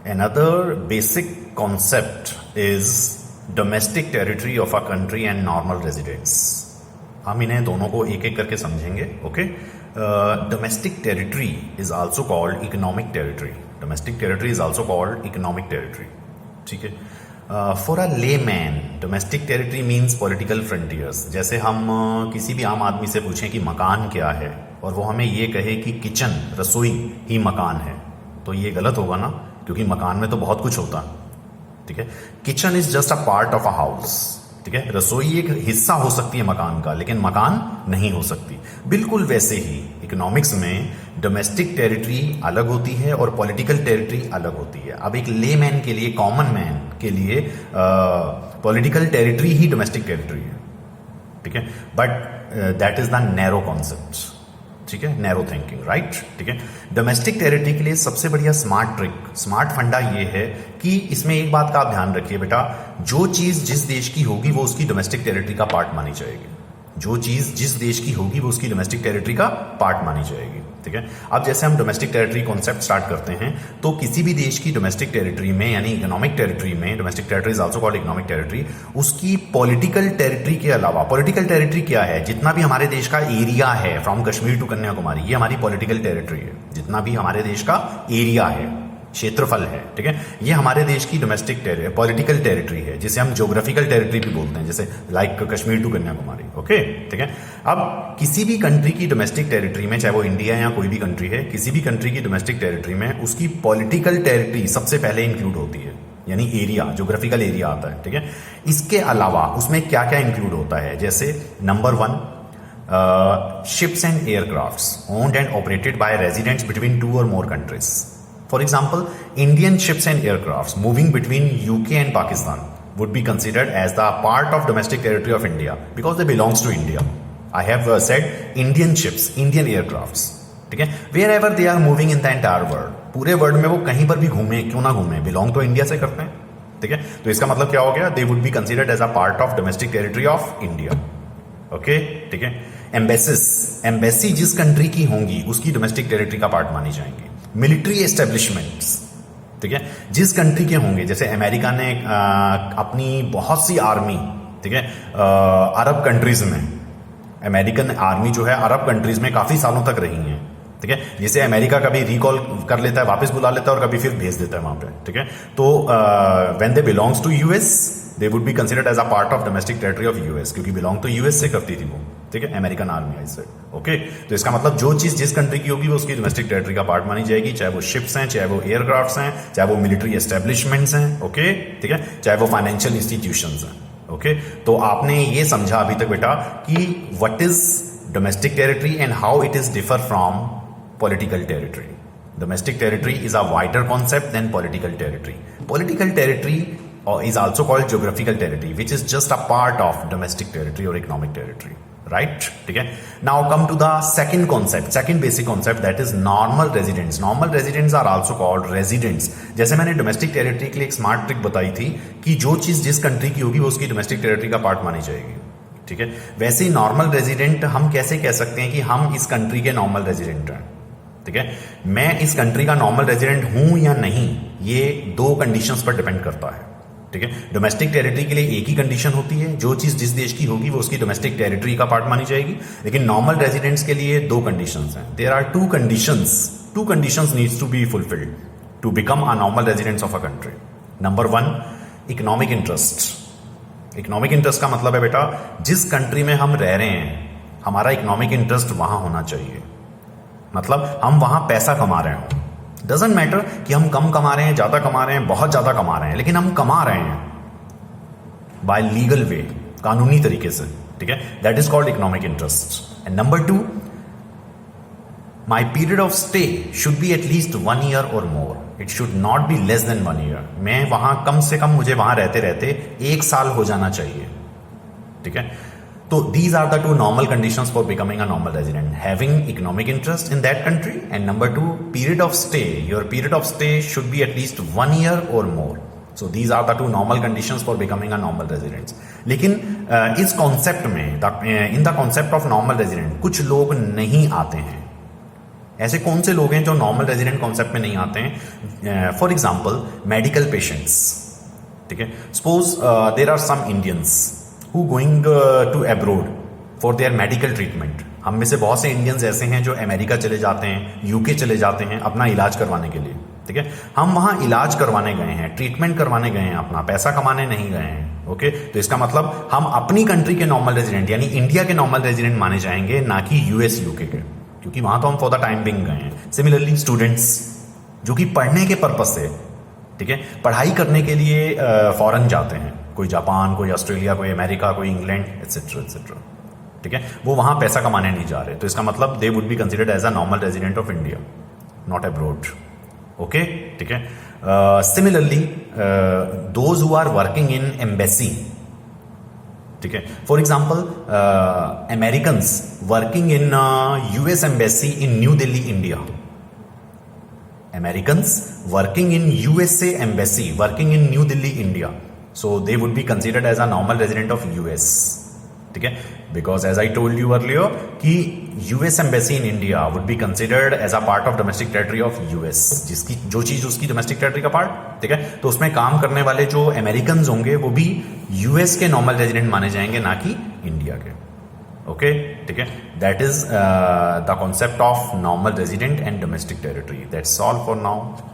Another basic concept is domestic territory of a country and normal residents. हम इन्हें दोनों को एक एक करके समझेंगे. Okay, domestic territory is also called economic territory. Domestic territory is also called economic territory. ठीक है. For a layman, domestic territory means political frontiers. जैसे हम किसी भी आम आदमी से पूछें कि मकान क्या है और वो हमें ये कहे कि किचन, रसोई ही मकान है, तो ये गलत होगा ना, क्योंकि मकान में तो बहुत कुछ होता है. ठीक है. Kitchen is just a part of a house. ठीक है. रसोई एक हिस्सा हो सकती है मकान का, लेकिन मकान नहीं हो सकती. बिल्कुल वैसे ही इकोनॉमिक्स में डोमेस्टिक टेरिटरी अलग होती है और पॉलिटिकल टेरिटरी अलग होती है. अब एक ले मैन के लिए, कॉमन मैन के लिए पॉलिटिकल टेरिटरी ही डोमेस्टिक टेरिटरी है. ठीक है. But that is the narrow concept. ठीक है. Narrow thinking, right. ठीक है. डोमेस्टिक टेरिटरी के लिए सबसे बढ़िया स्मार्ट ट्रिक, स्मार्ट फंडा ये है कि इसमें एक बात का आप ध्यान रखिए बेटा, जो चीज जिस देश की होगी वो उसकी डोमेस्टिक टेरिटरी का पार्ट मानी जाएगी. जो चीज जिस देश की होगी वो उसकी डोमेस्टिक टेरिटरी का पार्ट मानी जाएगी. ठीक है. अब जैसे हम डोमेस्टिक टेरिटरी कॉन्सेप्ट स्टार्ट करते हैं, तो किसी भी देश की डोमेस्टिक टेरिटरी में, यानी इकोनॉमिक टेरिटरी में, domestic territory is also called economic territory, उसकी पॉलिटिकल टेरिटरी के अलावा, पॉलिटिकल टेरिटरी क्या है? जितना भी हमारे देश का एरिया है फ्रॉम कश्मीर टू कन्याकुमारी, ये हमारी पॉलिटिकल टेरिटरी है. जितना भी हमारे देश का एरिया है, क्षेत्रफल है, ठीक है, ये हमारे देश की डोमेस्टिक पॉलिटिकल टेरिटरी है, जिसे हम ज्योग्राफिकल टेरिटरी भी बोलते हैं, जैसे like Kashmir to Kanyakumari. Okay, ठीक है. अब किसी भी कंट्री की डोमेस्टिक टेरिटरी में, चाहे वो इंडिया या कोई भी कंट्री है, किसी भी कंट्री की डोमेस्टिक टेरिटरी में उसकी पॉलिटिकल टेरिटरी सबसे पहले इंक्लूड होती है, यानी एरिया, ज्योग्राफिकल एरिया आता है. ठीक है. इसके अलावा उसमें क्या क्या इंक्लूड होता है? जैसे number 1, ships and aircrafts owned and operated by residents between 2 or more countries. For example, Indian ships and aircrafts moving between UK and Pakistan would be considered as the part of domestic territory of India because they belongs to India. I have said Indian ships, Indian aircrafts. ठीक है. Wherever they are moving in the entire world, पूरे world में वो कहीं पर भी घूमे, क्यों ना घूमे, बिलोंग तो इंडिया से करते हैं. ठीक है. तो इसका मतलब क्या हो गया? They would be considered as a part of domestic territory of India. Okay, ठीक है. एम्बेसी जिस कंट्री की होंगी उसकी डोमेस्टिक टेरिटरी का पार्ट मानी जाएंगी. मिलिट्री एस्टेब्लिशमेंट्स, ठीक है, जिस कंट्री के होंगे, जैसे अमेरिका ने अपनी बहुत सी आर्मी, ठीक है, अरब कंट्रीज में, अमेरिकन आर्मी जो है अरब कंट्रीज में काफी सालों तक रही है. ठीक है. जिसे अमेरिका कभी रिकॉल कर लेता है, वापस बुला लेता है और कभी फिर भेज देता है वहां पे. ठीक है. तो when they belongs to US, they would be considered as a part of domestic territory of US, क्योंकि बिलोंग तो यूएस से करती थी वो. ठीक है. American army I said. Okay. तो इसका मतलब जो चीज जिस कंट्री की होगी वो उसकी डोमेस्टिक टेरिटरी का पार्ट मानी जाएगी, चाहे वो शिप्स हैं, चाहे वो एयरक्राफ्ट्स हैं, चाहे वो मिलिट्री एस्टेब्लिशमेंट्स हैं. ओके, ठीक है, चाहे वो फाइनेंशियल इंस्टीट्यूशंस हैं. ओके. तो आपने ये समझा अभी तक बेटा कि what is domestic territory and how it is differ from political territory. Domestic territory is a wider concept than political territory. Political territory is also called geographical territory, which is just a part of domestic territory or economic territory. Right? ठीक है. Now come to the second concept, second basic concept, that is normal residents. Normal residents are also called residents. जैसे मैंने domestic territory के लिए एक smart trick बताई थी कि जो चीज जिस कंट्री की होगी वो उसकी डोमेस्टिक टेरिटरी का पार्ट मानी जाएगी. ठीक है. वैसे ही नॉर्मल रेजिडेंट हम कैसे कह सकते हैं कि हम इस कंट्री के नॉर्मल रेजिडेंट हैं. ठीक है. मैं इस कंट्री का नॉर्मल रेजिडेंट हूं या नहीं, ये 2 कंडीशंस पर डिपेंड करता है. ठीक है. डोमेस्टिक टेरिटरी के लिए एक ही कंडीशन होती है, जो चीज जिस देश की होगी वो उसकी डोमेस्टिक टेरिटरी का पार्ट मानी जाएगी. लेकिन नॉर्मल रेजिडेंट्स के लिए 2 कंडीशंस हैं. There are 2 conditions needs to be fulfilled to become a normal residents of a country. Number 1, economic interest. Economic interest का मतलब है बेटा, जिस कंट्री में हम रह रहे हैं हमारा इकोनॉमिक इंटरेस्ट वहां होना चाहिए. मतलब हम वहां पैसा कमा रहे हो. डजंट मैटर कि हम कम कमा रहे हैं, ज्यादा कमा रहे हैं, बहुत ज्यादा कमा रहे हैं, लेकिन हम कमा रहे हैं बाय लीगल वे, कानूनी तरीके से. ठीक है. That is called economic interest. And number 2, my period of stay should be at least 1 year और more. It should not be less than 1 year. मैं वहां कम से कम, मुझे वहां रहते रहते 1 साल हो जाना चाहिए. ठीक है. So these are the 2 normal conditions for becoming a normal resident: having economic interest in that country, and number 2, period of stay. Your period of stay should be at least 1 year or more. So these are the 2 normal conditions for becoming a normal resident. लेकिन इस concept में, in the concept of normal resident, कुछ लोग नहीं आते हैं. ऐसे कौन से लोग हैं जो नॉर्मल रेजिडेंट कॉन्सेप्ट में नहीं आते हैं? फॉर एग्जाम्पल मेडिकल पेशेंट्स, ठीक है। Suppose there are some Indians who going to abroad for their medical treatment. हम में से बहुत से इंडियंस ऐसे हैं जो अमेरिका चले जाते हैं, यूके चले जाते हैं अपना इलाज करवाने के लिए, ठीक है। हम वहां इलाज करवाने गए हैं, ट्रीटमेंट करवाने गए हैं, अपना पैसा कमाने नहीं गए हैं, ओके। तो इसका मतलब हम अपनी कंट्री के नॉर्मल रेजिडेंट यानी इंडिया के नॉर्मल रेजिडेंट माने जाएंगे, ना कि यूएस यूके के, क्योंकि वहां तो हम फॉर द टाइम बिंग गए हैं। सिमिलरली स्टूडेंट्स जो कि पढ़ने के पर्पज से, ठीक है, पढ़ाई करने के लिए फॉरेन जाते हैं, कोई जापान, कोई ऑस्ट्रेलिया, कोई अमेरिका, कोई इंग्लैंड एटसेट्रा एटसेट्रा, ठीक है, वो वहां पैसा कमाने नहीं जा रहे। तो इसका मतलब they would be considered as a normal resident of India, not abroad, okay, ठीक है। Similarly those who are working in embassy, ठीक है, for example Americans working in US embassy in New Delhi India, Americans working in USA embassy working in New Delhi India, so they would be considered as a normal resident of US, ठीक है, because as I told you earlier कि US embassy in India would be considered as a part of domestic territory of US, जिसकी जो चीज उसकी domestic territory का part, ठीक है। तो उसमें काम करने वाले जो अमेरिकन होंगे वो भी यूएस के नॉर्मल रेजिडेंट माने जाएंगे, ना कि इंडिया के, ओके, ठीक है। That is the concept of normal resident and domestic territory. That's all for now.